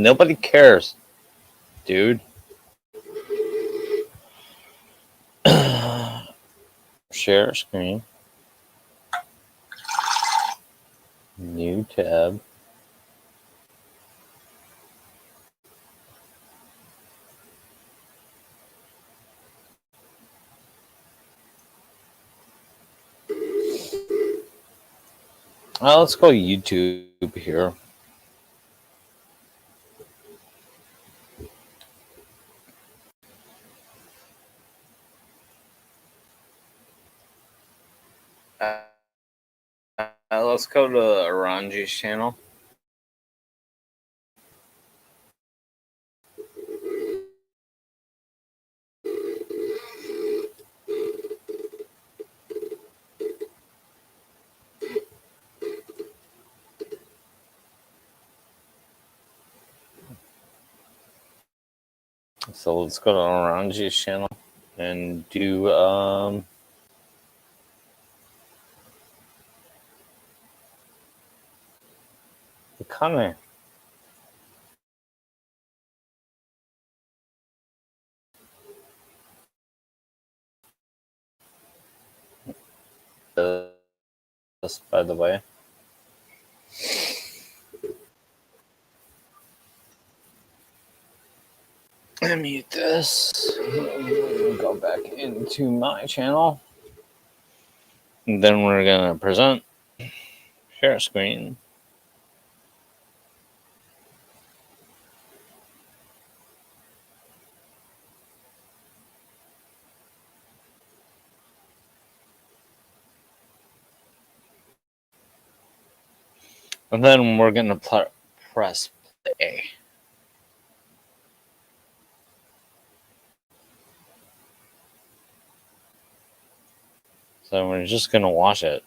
Nobody cares, dude. Share screen. New tab. Let's go YouTube here. Let's go to Aranji's channel. So let's go to Aranji's channel and do Akane. This, by the way. Let me mute this. Go back into my channel. And then we're gonna present. Share screen. And then we're gonna press play. So we're just gonna watch it.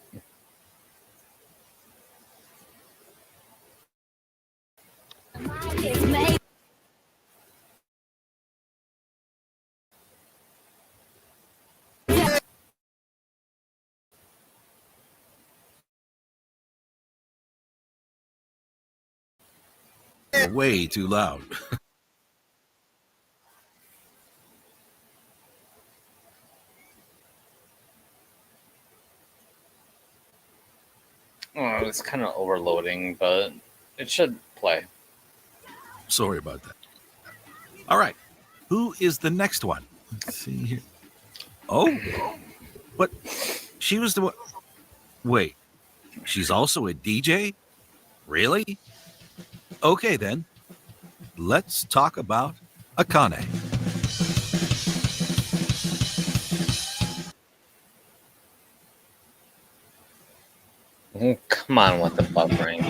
Way too loud. Oh, it's kind of overloading, but it should play. Sorry about that. All right. Who is the next one? Let's see here. Oh, but she was the one. Wait, she's also a DJ? Really? Okay, then. Let's talk about Akane. Come on with the buffering.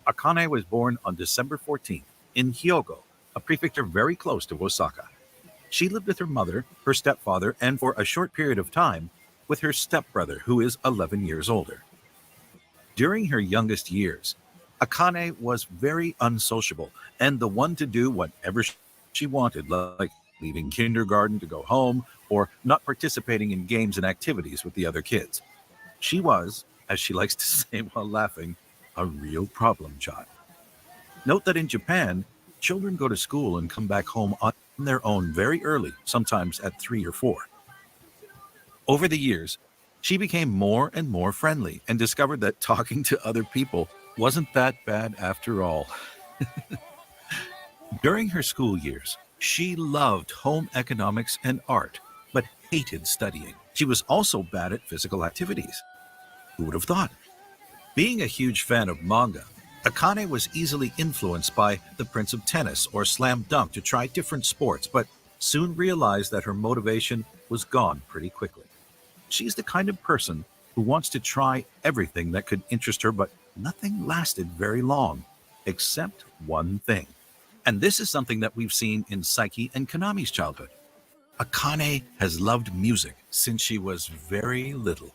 Akane was born on December 14th in Hyogo, a prefecture very close to Osaka. She lived with her mother, her stepfather, and for a short period of time, with her stepbrother, who is 11 years older. During her youngest years, Akane was very unsociable and the one to do whatever she wanted, like leaving kindergarten to go home or not participating in games and activities with the other kids. She was, as she likes to say while laughing, a real problem child. Note that in Japan, children go to school and come back home on their own very early, sometimes at 3 or 4. Over the years, she became more and more friendly and discovered that talking to other people wasn't that bad after all. During her school years, she loved home economics and art, but hated studying. She was also bad at physical activities. Who would have thought? Being a huge fan of manga, Akane was easily influenced by The Prince of Tennis or Slam Dunk to try different sports, but soon realized that her motivation was gone pretty quickly. She's the kind of person who wants to try everything that could interest her, but nothing lasted very long, except one thing. And this is something that we've seen in Saiki and Konami's childhood. Akane has loved music since she was very little.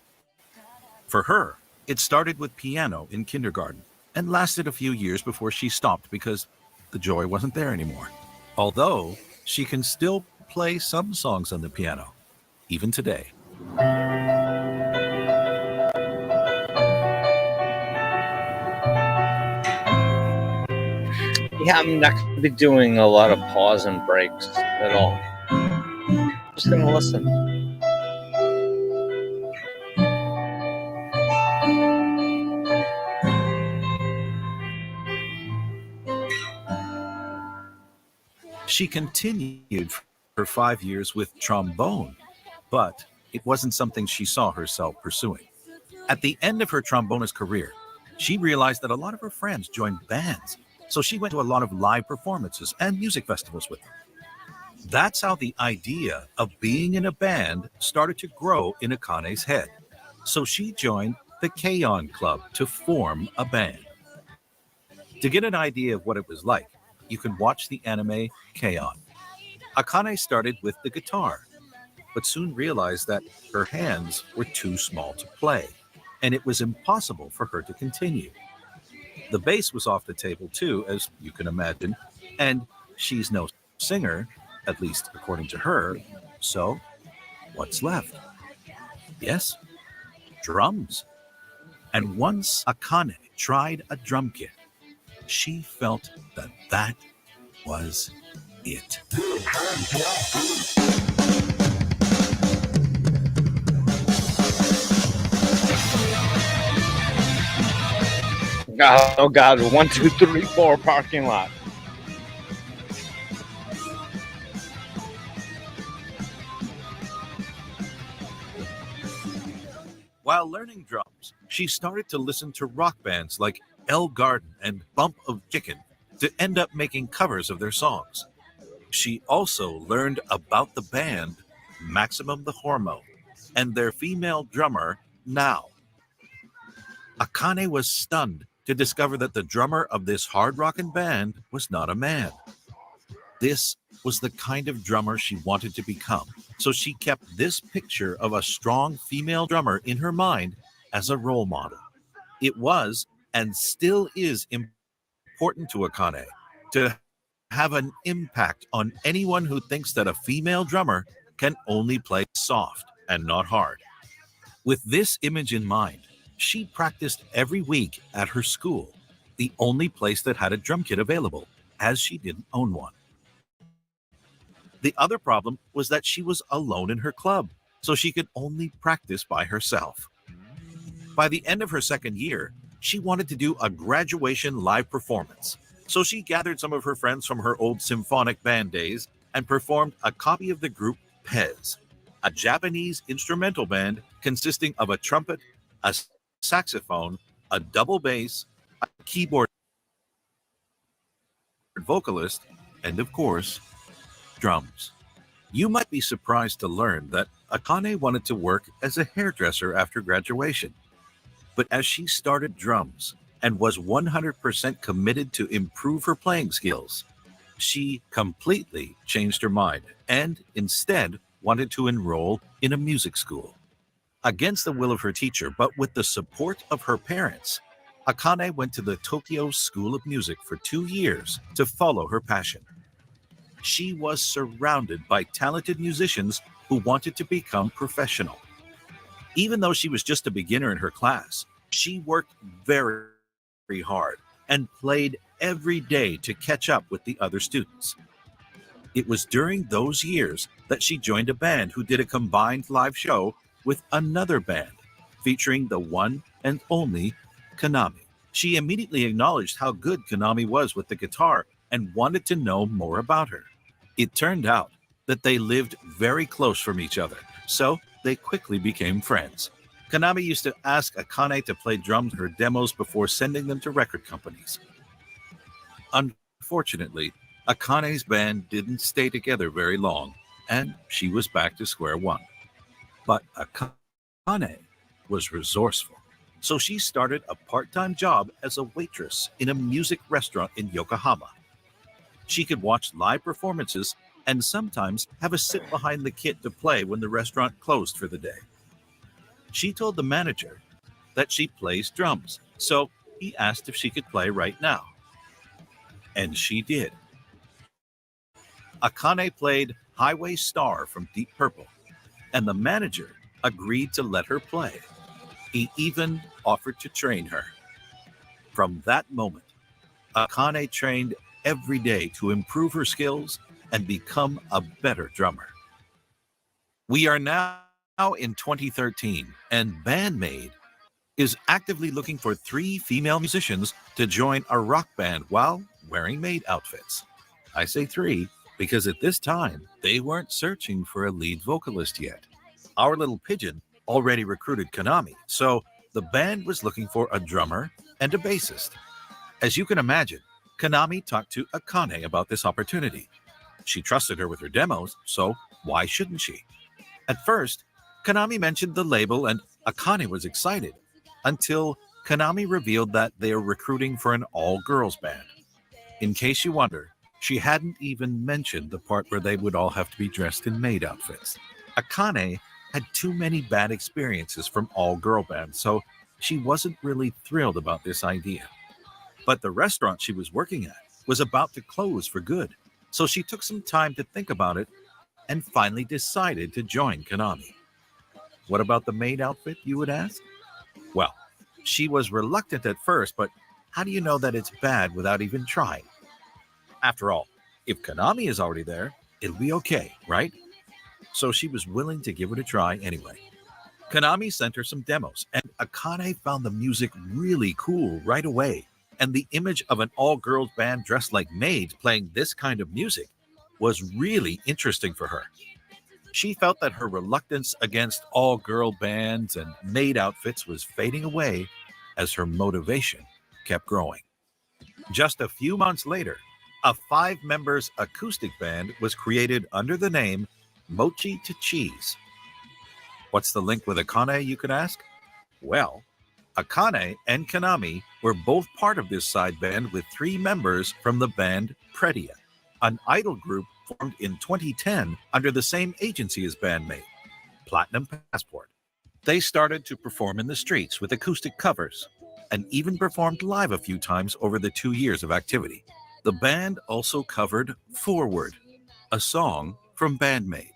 For her, it started with piano in kindergarten and lasted a few years before she stopped because the joy wasn't there anymore. Although she can still play some songs on the piano, even today. Yeah, I'm not going to be doing a lot of pause and breaks at all. Just going to listen. She continued for 5 years with trombone, but it wasn't something she saw herself pursuing. At the end of her trombonist career, she realized that a lot of her friends joined bands, so she went to a lot of live performances and music festivals with them. That's how the idea of being in a band started to grow in Akane's head. So she joined the K-On! Club to form a band. To get an idea of what it was like, you can watch the anime K-On! Akane started with the guitar, but soon realized that her hands were too small to play, and it was impossible for her to continue. The bass was off the table too, as you can imagine, and she's no singer, at least according to her, so what's left? Yes, drums. And once Akane tried a drum kit, she felt that that was it. Oh God! 1, 2, 3, 4 parking lot. While learning drums, she started to listen to rock bands like El Garden and Bump of Chicken to end up making covers of their songs. She also learned about the band Maximum the Hormone and their female drummer, Now. Akane was stunned to discover that the drummer of this hard rockin' band was not a man. This was the kind of drummer she wanted to become, so she kept this picture of a strong female drummer in her mind as a role model. It was and still is important to Akane to have an impact on anyone who thinks that a female drummer can only play soft and not hard. With this image in mind, she practiced every week at her school, the only place that had a drum kit available, as she didn't own one. The other problem was that she was alone in her club, so she could only practice by herself. By the end of her second year, she wanted to do a graduation live performance, so she gathered some of her friends from her old symphonic band days and performed a copy of the group Pez, a Japanese instrumental band consisting of a trumpet, a saxophone, a double bass, a keyboard vocalist, and of course, drums. You might be surprised to learn that Akane wanted to work as a hairdresser after graduation. But as she started drums and was 100% committed to improve her playing skills, she completely changed her mind and instead wanted to enroll in a music school. Against the will of her teacher, but with the support of her parents, Akane went to the Tokyo School of Music for 2 years to follow her passion. She was surrounded by talented musicians who wanted to become professional. Even though she was just a beginner in her class, she worked very hard and played every day to catch up with the other students. It was during those years that she joined a band who did a combined live show with another band featuring the one and only Kanami. She immediately acknowledged how good Kanami was with the guitar and wanted to know more about her. It turned out that they lived very close from each other, so they quickly became friends. Kanami used to ask Akane to play drums in her demos before sending them to record companies. Unfortunately, Akane's band didn't stay together very long, and she was back to square one. But Akane was resourceful, so she started a part-time job as a waitress in a music restaurant in Yokohama. She could watch live performances and sometimes have a sit behind the kit to play when the restaurant closed for the day. She told the manager that she plays drums, so he asked if she could play right now. And she did. Akane played Highway Star from Deep Purple, and the manager agreed to let her play. He even offered to train her. From that moment, Akane trained every day to improve her skills and become a better drummer. We are now in 2013, and BandMaid is actively looking for 3 female musicians to join a rock band while wearing maid outfits. I say 3 because at this time, they weren't searching for a lead vocalist yet. Our Little Pigeon already recruited Konami, so the band was looking for a drummer and a bassist. As you can imagine, Konami talked to Akane about this opportunity. She trusted her with her demos, so why shouldn't she? At first, Konami mentioned the label and Akane was excited, until Konami revealed that they are recruiting for an all-girls band. In case you wonder, she hadn't even mentioned the part where they would all have to be dressed in maid outfits. Akane had too many bad experiences from all-girl bands, so she wasn't really thrilled about this idea. But the restaurant she was working at was about to close for good, so she took some time to think about it and finally decided to join Konami. What about the maid outfit, you would ask? Well, she was reluctant at first, but how do you know that it's bad without even trying? After all, if Konami is already there, it'll be okay, right? So she was willing to give it a try anyway. Konami sent her some demos, and Akane found the music really cool right away. And the image of an all-girls band dressed like maids playing this kind of music was really interesting for her. She felt that her reluctance against all-girl bands and maid outfits was fading away as her motivation kept growing. Just a few months later, a 5-members acoustic band was created under the name Mochi to Cheese. What's the link with Akane, you could ask? Well, Akane and Konami were both part of this side band with 3 members from the band Predia, an idol group formed in 2010 under the same agency as BandMaid, Platinum Passport. They started to perform in the streets with acoustic covers and even performed live a few times over the 2 years of activity. The band also covered Forward, a song from BandMaid.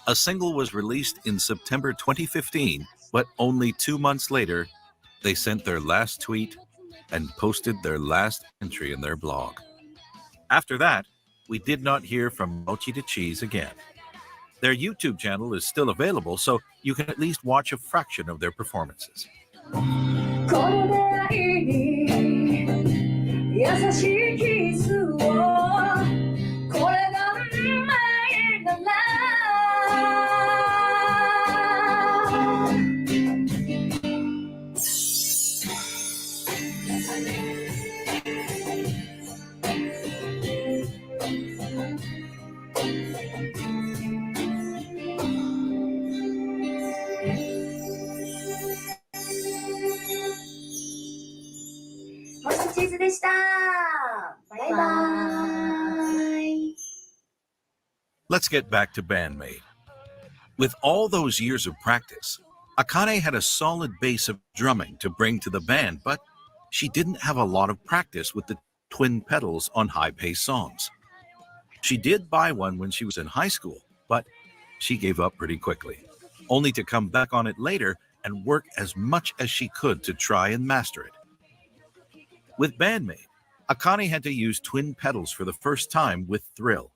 A single was released in September 2015, but only 2 months later, they sent their last tweet and posted their last entry in their blog. After that, we did not hear from Mochi to Cheese again. Their YouTube channel is still available, so you can at least watch a fraction of their performances. この出会いに優しいキスをこれが運命なら星チーズでした。バイバイ。 Let's get back to BandMaid. With all those years of practice, Akane had a solid base of drumming to bring to the band, but she didn't have a lot of practice with the twin pedals on high-paced songs. She did buy one when she was in high school, but she gave up pretty quickly, only to come back on it later and work as much as she could to try and master it. With BandMaid, Akane had to use twin pedals for the first time with Thrill,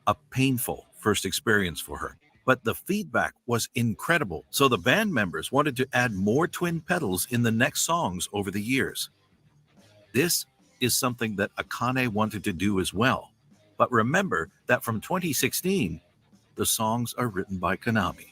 a painful first experience for her. But the feedback was incredible, so the band members wanted to add more twin pedals in the next songs over the years. This is something that Akane wanted to do as well. But remember that from 2016, the songs are written by Konami.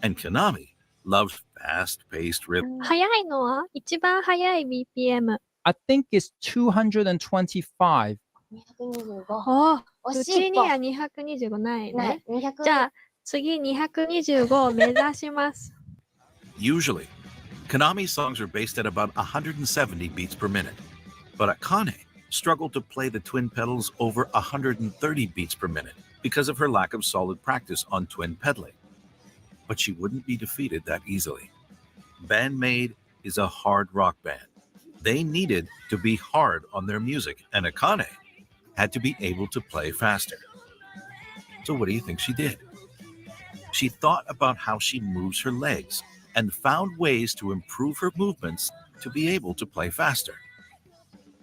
And Konami loves fast-paced rhythm. 速いのは一番速い BPM。 I think it's 225. 225。おう惜しいちには225ないねね。。 200。じゃあ次225を目指します。 Usually, Konami songs are based at about 170 beats per minute. But Akane struggled to play the twin pedals over 130 beats per minute because of her lack of solid practice on twin pedaling. But she wouldn't be defeated that easily. BandMaid is a hard rock band. They needed to be hard on their music, and Akane had to be able to play faster. So what do you think she did? She thought about how she moves her legs and found ways to improve her movements to be able to play faster.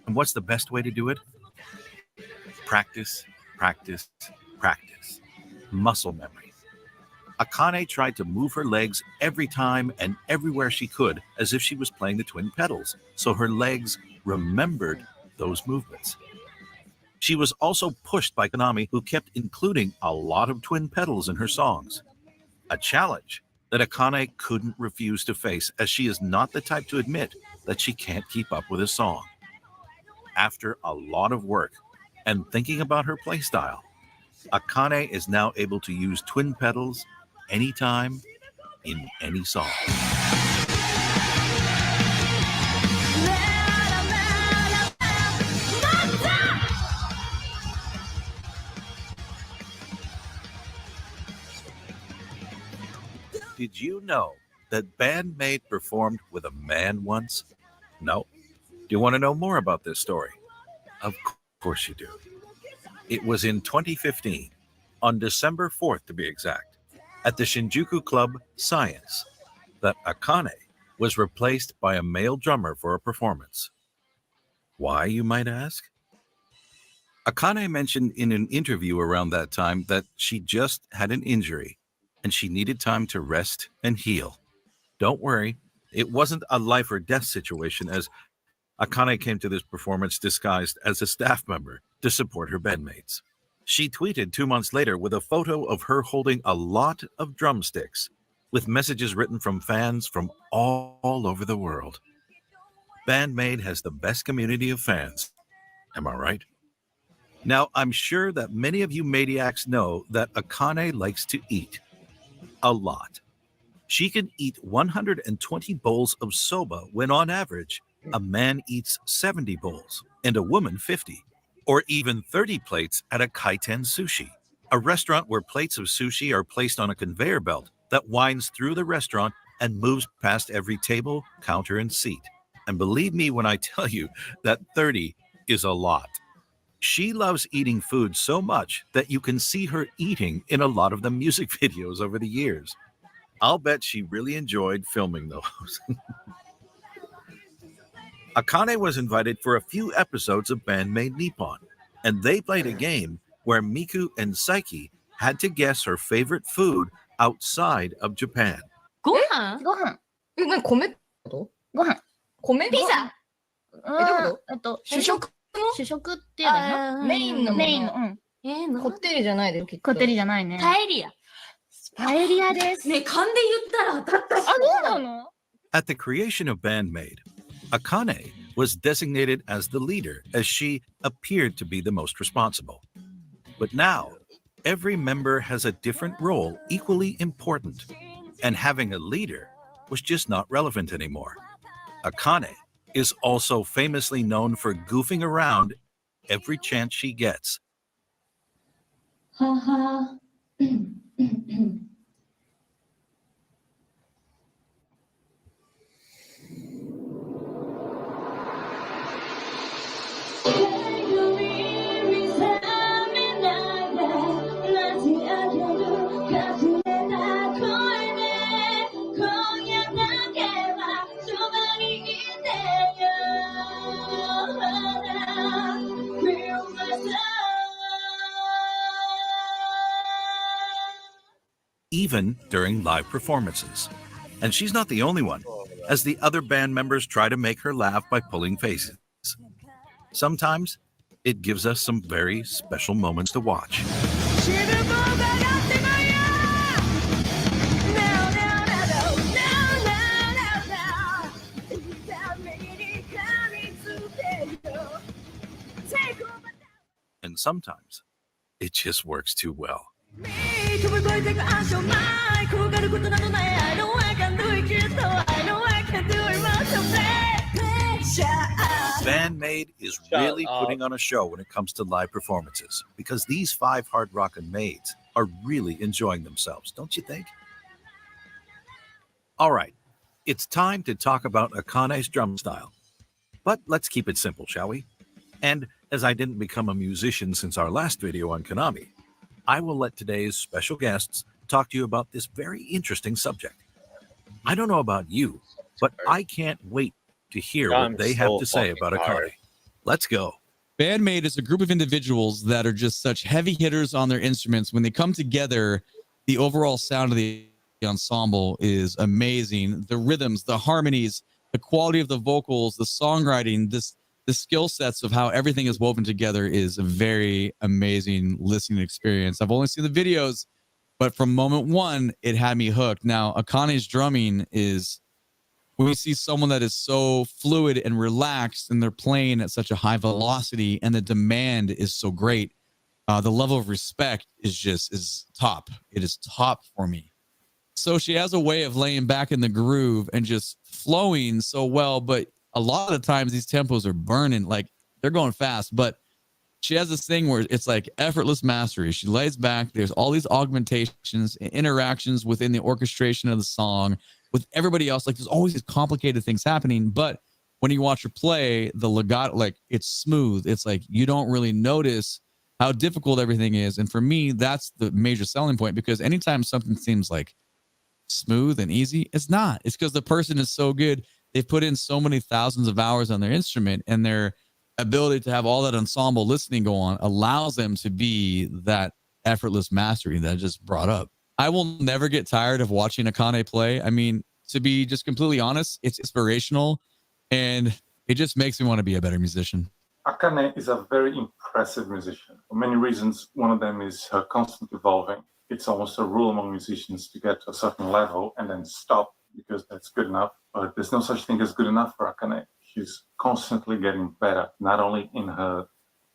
And what's the best way to do it? Practice, practice, practice. Muscle memory. Akane tried to move her legs every time and everywhere she could as if she was playing the twin pedals, so her legs remembered those movements. She was also pushed by Konami, who kept including a lot of twin pedals in her songs. A challenge that Akane couldn't refuse to face, as she is not the type to admit that she can't keep up with a song. After a lot of work and thinking about her playstyle, Akane is now able to use twin pedals anytime in any song. Did you know that Bandmate performed with a man once? No? Do you want to know more about this story? Of course you do. It was in 2015, on December 4th to be exact, at the Shinjuku club Science, that Akane was replaced by a male drummer for a performance. Why, you might ask? Akane mentioned in an interview around that time that she just had an injury and she needed time to rest and heal. Don't worry, it wasn't a life or death situation, as Akane came to this performance disguised as a staff member to support her bandmates. She tweeted 2 months later with a photo of her holding a lot of drumsticks with messages written from fans from all over the world. Bandmate has the best community of fans. Am I right? Now, I'm sure that many of you maniacs know that Akane likes to eat. A lot. She can eat 120 bowls of soba when on average, a man eats 70 bowls and a woman 50, or even 30 plates at a kaiten sushi, a restaurant where plates of sushi are placed on a conveyor belt that winds through the restaurant and moves past every table, counter, and seat. And believe me when I tell you that 30 is a lot. She loves eating food so much that you can see her eating in a lot of the music videos over the years. I'll bet she really enjoyed filming those. Akane was invited for a few episodes of Bandmate Nippon, and they played a game where Miku and Saiki had to guess her favorite food outside of Japan. ご飯ご飯。え、なに米ってことご飯。米ピザ。どういうこと主食主食っていうのかな。メインのものメインの。うん。こってりじゃないできっと。こってりじゃないね。パエリア。パエリアです。ね、勘で言ったら当たったし。あ、そうなの At the creation of Bandmate, Akane was designated as the leader, as she appeared to be the most responsible. But now, every member has a different role equally important, and having a leader was just not relevant anymore. Akane is also famously known for goofing around every chance she gets. はは。Even during live performances. And she's not the only one, as the other band members try to make her laugh by pulling faces. Sometimes it gives us some very special moments to watch. And sometimes it just works too well. Bandmate is really putting on a show when it comes to live performances, because these 5 hard rockin' maids are really enjoying themselves, don't you think? All right, it's time to talk about Akane's drum style. But let's keep it simple, shall we? And as I didn't become a musician since our last video on Konami, I will let today's special guests talk to you about this very interesting subject. I don't know about you, but I can't wait to hear what they have to say about Akane. Let's go. Bandmate is a group of individuals that are just such heavy hitters on their instruments. When they come together, the overall sound of the ensemble is amazing. The rhythms, the harmonies, the quality of the vocals, the songwriting, the skill sets of how everything is woven together is a very amazing listening experience. I've only seen the videos, but from moment one, it had me hooked. Now, Akane's drumming is, when we see someone that is so fluid and relaxed and they're playing at such a high velocity and the demand is so great, the level of respect is top. It is top for me. So she has a way of laying back in the groove and just flowing so well, but a lot of the times these tempos are burning, like they're going fast, but she has this thing where it's like effortless mastery. She lays back. There's all these augmentations, interactions within the orchestration of the song with everybody else. Like there's always these complicated things happening. But when you watch her play, the legato, like it's smooth. It's like you don't really notice how difficult everything is. And for me, that's the major selling point, because anytime something seems like smooth and easy, it's not. It's because the person is so good. They've put in so many thousands of hours on their instrument, and their ability to have all that ensemble listening go on allows them to be that effortless mastery that I just brought up. I will never get tired of watching Akane play. I mean, to be just completely honest, it's inspirational, and it just makes me want to be a better musician. Akane is a very impressive musician for many reasons. One of them is her constant evolving. It's almost a rule among musicians to get to a certain level and then stop because that's good enough. But there's no such thing as good enough for Akane. She's constantly getting better, not only in her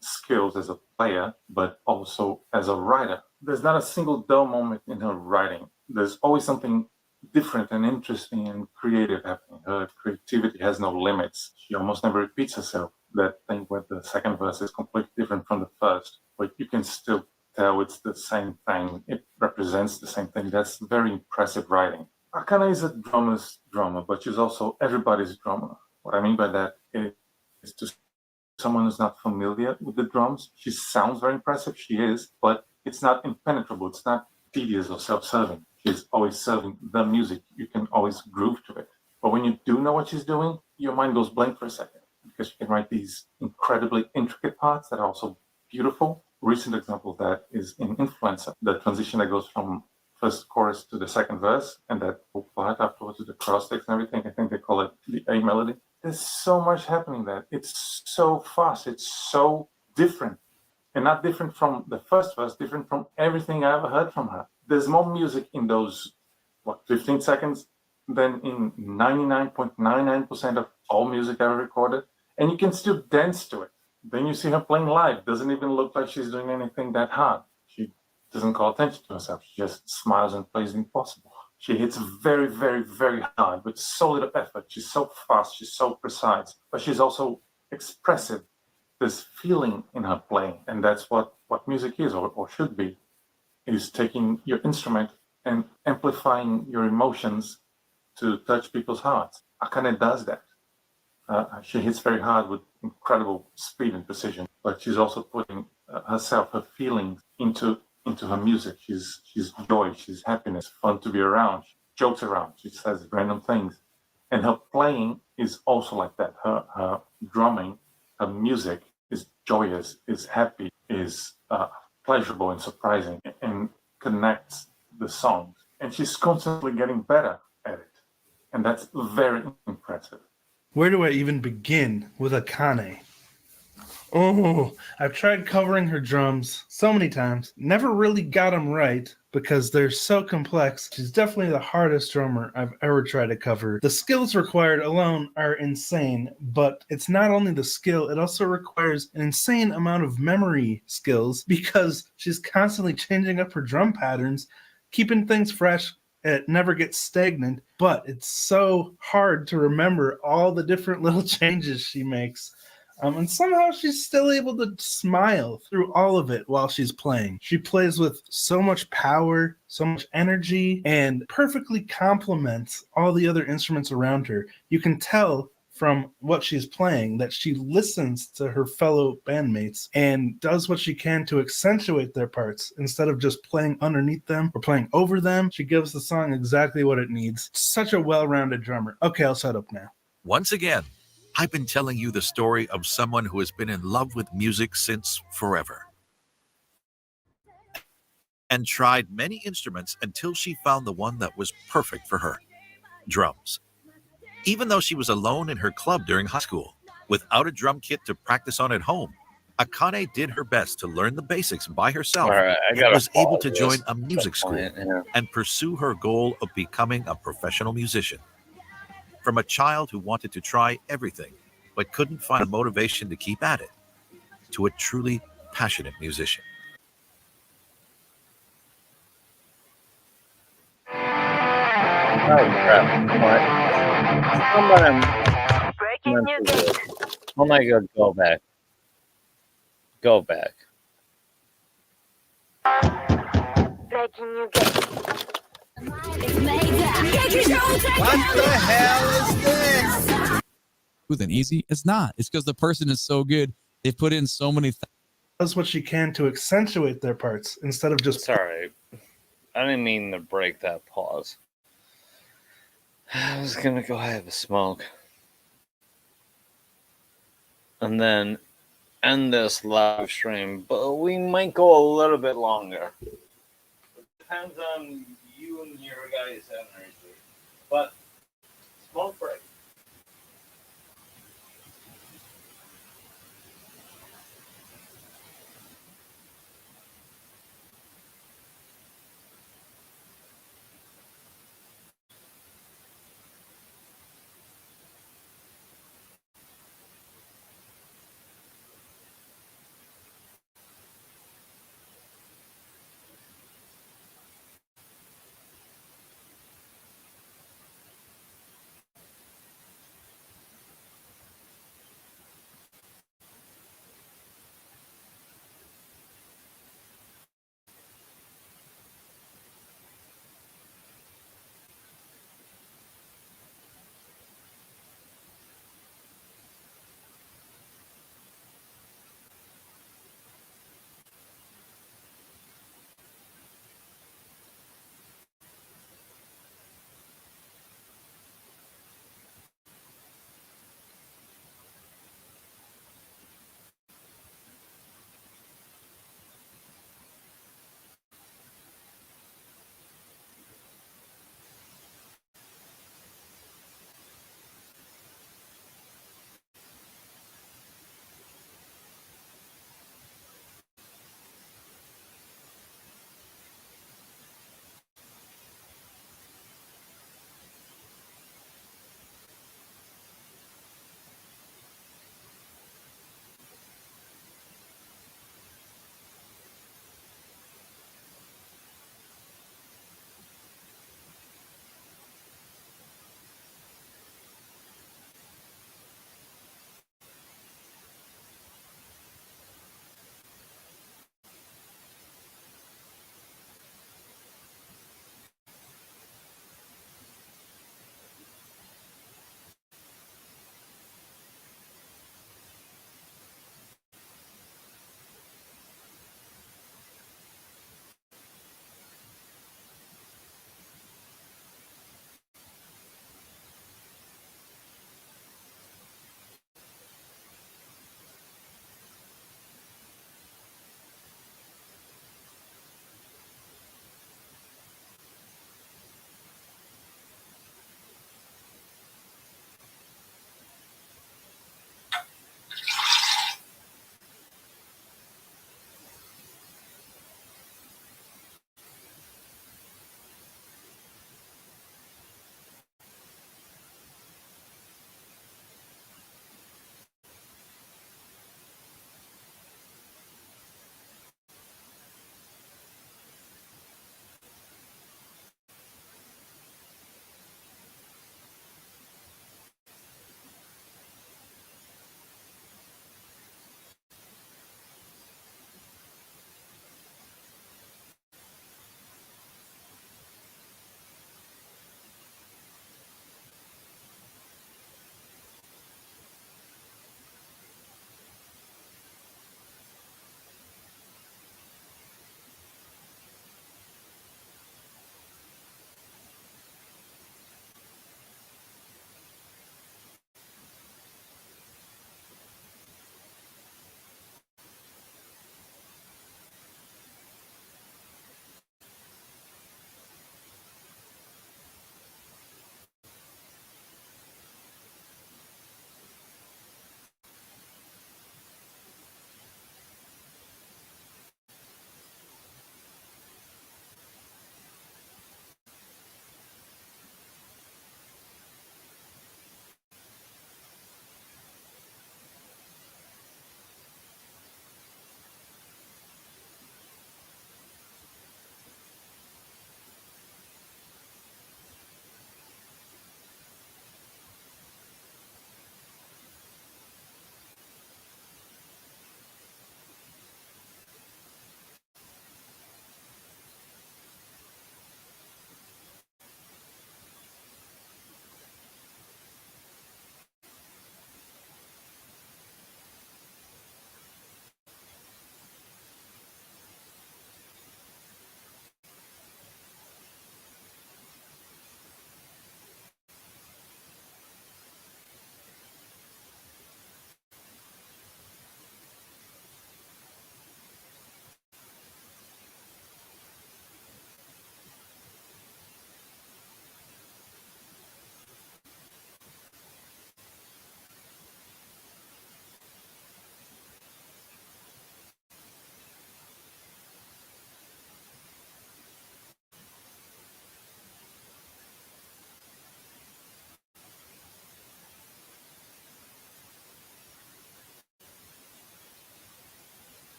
skills as a player, but also as a writer. There's not a single dull moment in her writing. There's always something different and interesting and creative happening. Her creativity has no limits. She almost never repeats herself. That thing where the second verse is completely different from the first, but you can still tell it's the same thing. It represents the same thing. That's very impressive writing. Akane is a drummer's drummer, but she's also everybody's drummer. What I mean by that is to someone who's not familiar with the drums, she sounds very impressive. She is, but it's not impenetrable. It's not tedious or self-serving. She's always serving the music. You can always groove to it. But when you do know what she's doing, your mind goes blank for a second, because she can write these incredibly intricate parts that are also beautiful. Recent example of that is in Influencer, the transition that goes from first chorus to the second verse, and that part afterwards to the cross sticks and everything. I think they call it the A melody. There's so much happening there. It's so fast. It's so different. And not different from the first verse, different from everything I ever heard from her. There's more music in those, 15 seconds than in 99.99% of all music ever recorded. And you can still dance to it. Then you see her playing live. Doesn't even look like she's doing anything that hard. She doesn't call attention to herself. She just smiles and plays the impossible. She hits very, very, very hard with so little effort. She's so fast. She's so precise. But she's also expressive. There's feeling in her playing. And that's what music is, or should be, is taking your instrument and amplifying your emotions to touch people's hearts. Akane does that. She hits very hard with incredible speed and precision, but she's also putting herself, her feelings into her music. She's joy, she's happiness, fun to be around. She jokes around, she says random things. And her playing is also like that. Her drumming, her music is joyous, is happy, is pleasurable and surprising, and connects the songs. And she's constantly getting better at it. And that's very impressive. Where do I even begin with Akane? Oh, I've tried covering her drums so many times. Never really got them right because they're so complex. She's definitely the hardest drummer I've ever tried to cover. The skills required alone are insane, but it's not only the skill, it also requires an insane amount of memory skills because she's constantly changing up her drum patterns, keeping things fresh. It never gets stagnant, but it's so hard to remember all the different little changes she makes. And somehow she's still able to smile through all of it while she's playing. She plays with so much power, so much energy, and perfectly complements all the other instruments around her. You can tell from what she's playing that she listens to her fellow bandmates and does what she can to accentuate their parts instead of just playing underneath them or playing over them. She gives the song exactly what it needs. Such a well-rounded drummer. Okay, I'll shut up now. Once again, I've been telling you the story of someone who has been in love with music since forever and tried many instruments until she found the one that was perfect for her: drums. Even though she was alone in her club during high school, without a drum kit to practice on at home, Akane did her best to learn the basics by herself All right, I and gotta was able pause to this join a at music that school point, yeah. and pursue her goal of becoming a professional musician. From a child who wanted to try everything but couldn't find the motivation to keep at it, to a truly passionate musician. Oh crap! What? Oh my god! Go back. Go back. What the hell is this? Smooth and easy. It's not. It's because the person is so good. They've put in so many. Does what she can to accentuate their parts instead of just. Sorry, I didn't mean to break that pause. I was gonna go have a smoke and then end this live stream, but we might go a little bit longer. It depends on you and your guys' energy. But smoke break.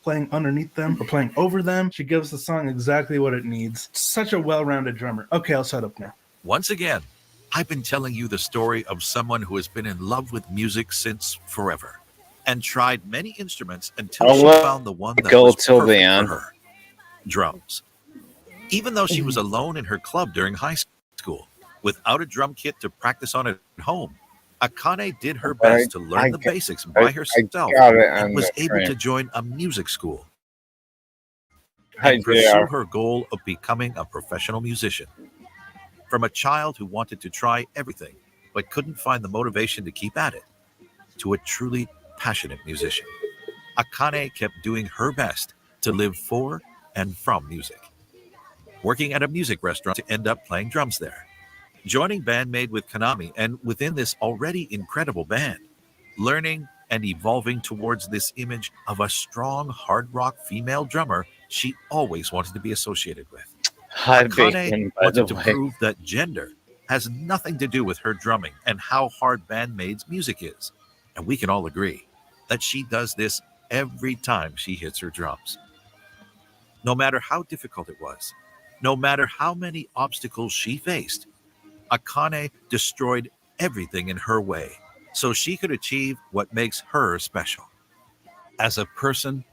playing underneath them or playing over them. She gives the song exactly what it needs. Such a well-rounded drummer. Okay, I'll shut up now. Once again, I've been telling you the story of someone who has been in love with music since forever and tried many instruments until I'll she let found the one that go was till the perfect end. for her. Drums. Even though she was alone in her club during high school, without a drum kit to practice on at home, Akane did her best to learn the basics by herself got it on and was the able frame. to join a music school Hi, and pursue JR. her goal of becoming a professional musician. From a child who wanted to try everything but couldn't find the motivation to keep at it, to a truly passionate musician, Akane kept doing her best to live for and from music. Working at a music restaurant to end up playing drums there. Joining Bandmade with Konami, and within this already incredible band, learning and evolving towards this image of a strong hard rock female drummer she always wanted to be associated with. Hi, Akane Bacon, by the wanted to way. prove that gender has nothing to do with her drumming and how hard Bandmade's music is. And we can all agree that she does this every time she hits her drums. No matter how difficult it was, no matter how many obstacles she faced, Akane destroyed everything in her way so she could achieve what makes her special as a person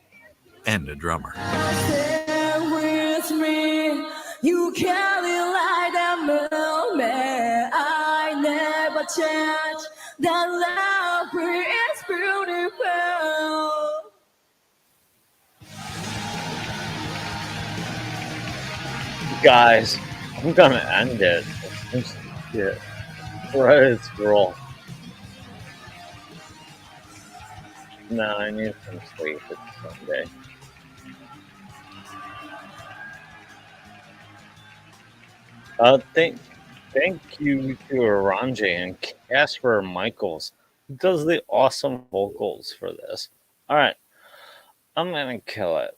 and a drummer. Stand with me. You carry like a moment. I never change. That love is beautiful. Guys, I'm gonna end it. Yeah. Let's roll. No, I need some sleep. It's Sunday. Thank you to Aranje and Casper Michaels, who does the awesome vocals for this. All right, I'm gonna kill it.